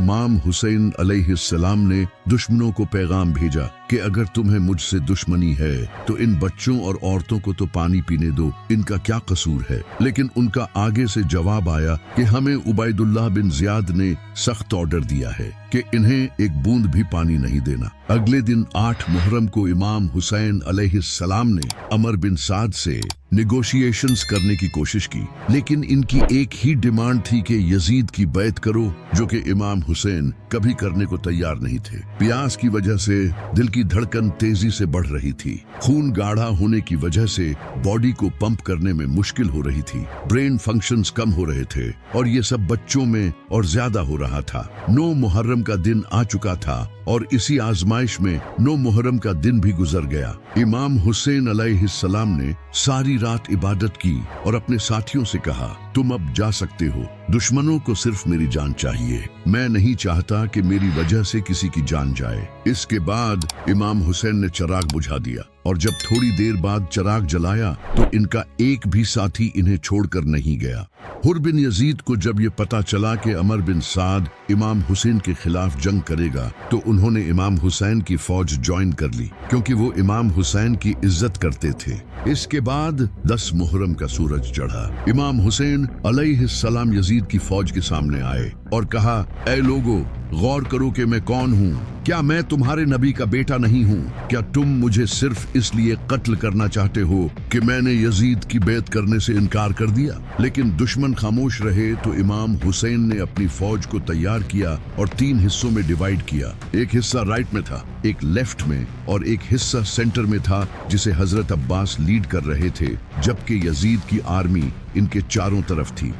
इमाम हुसैन अलैहिस्सलाम ने दुश्मनों को पैगाम भेजा कि अगर तुम्हें मुझसे दुश्मनी है तो इन बच्चों और औरतों को तो पानी पीने दो, इनका क्या कसूर है। लेकिन उनका आगे से जवाब आया कि हमें उबैदुल्लाह बिन ज़ियाद ने सख्त ऑर्डर दिया है कि इन्हें एक बूंद भी पानी नहीं देना। अगले दिन 8 मुहर्रम को इमाम हुसैन अलैहिस्सलाम ने अमर बिन साद से नेगोशिएशंस करने की कोशिश की, लेकिन इनकी एक ही डिमांड थी कि यजीद की बैत करो, जो कि इमाम हुसैन कभी करने को तैयार नहीं थे। प्यास की वजह से दिल की धड़कन तेजी से बढ़ रही थी, खून गाढ़ा होने की वजह से बॉडी को पंप करने में मुश्किल हो रही थी, ब्रेन फंक्शंस कम हो रहे थे और ये सब बच्चों में और ज्यादा हो रहा था। 9 मुहर्रम का दिन आ चुका था और इसी आजमाइश में 9 मुहर्रम का दिन भी गुजर गया। इमाम हुसैन अलैहिस्सलाम ने सारी रात इबादत की और अपने साथियों से कहा, तुम अब जा सकते हो, दुश्मनों को सिर्फ मेरी जान चाहिए, मैं नहीं चाहता कि मेरी वजह से किसी की जान जाए। इसके बाद इमाम हुसैन ने चिराग बुझा दिया और जब थोड़ी देर बाद चिराग जलाया तो इनका एक भी साथी इन्हें छोड़कर नहीं गया। हुर बिन यजीद को जब ये पता चला कि अमर बिन साद इमाम हुसैन के खिलाफ जंग करेगा तो उन्होंने इमाम हुसैन की फौज ज्वाइन कर ली, क्योंकि वो इमाम हुसैन की इज्जत करते थे। इसके बाद 10 मुहर्रम का सूरज चढ़ा। इमाम हुसैन अलैहिस्सलाम यजीद की फौज के सामने आए और कहा, ऐ लोगो, गौर करो कि मैं कौन हूँ। क्या मैं तुम्हारे नबी का बेटा नहीं हूँ? क्या तुम मुझे सिर्फ इसलिए कत्ल करना चाहते हो कि मैंने यजीद की बैत करने से इनकार कर दिया? लेकिन दुश्मन खामोश रहे तो इमाम हुसैन ने अपनी फौज को तैयार किया और 3 हिस्सों में डिवाइड किया। एक हिस्सा राइट में था, एक लेफ्ट में और एक हिस्सा सेंटर में था, जिसे हजरत अब्बास लीड कर रहे थे, जबकि यजीद की आर्मी इनके चारों तरफ थी।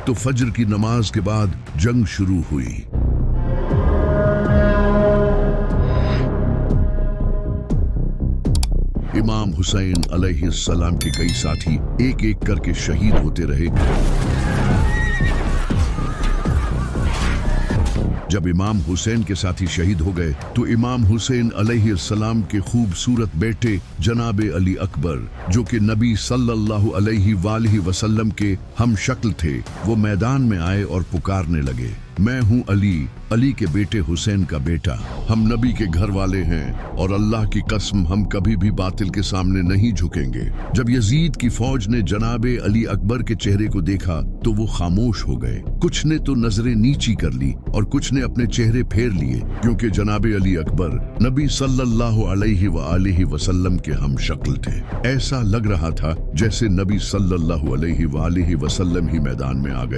तो फजर की नमाज के बाद जंग शुरू हुई। इमाम हुसैन अलैहिस्सलाम के कई साथी एक एक करके शहीद होते रहे। जब इमाम हुसैन के साथी शहीद हो गए तो इमाम हुसैन अलैहिस्सलाम के खूबसूरत बेटे जनाबे अली अकबर, जो कि नबी सल्लल्लाहु अलैहि वसल्लम के हम शक्ल थे, वो मैदान में आए और पुकारने लगे, मैं हूँ अली, अली के बेटे हुसैन का बेटा। हम नबी के घर वाले हैं और अल्लाह की कसम हम कभी भी बातिल के सामने नहीं झुकेंगे। जब यजीद की फौज ने जनाबे अली अकबर के चेहरे को देखा तो वो खामोश हो गए। कुछ ने तो नजरें नीची कर ली और कुछ ने अपने चेहरे फेर लिए, क्योंकि जनाबे अली अकबर नबी सल्लल्लाहु अलैहि वसल्लम के हम शक्ल थे। ऐसा लग रहा था जैसे नबी सल्लल्लाहु अलैहि वसल्लम ही मैदान में आ गए।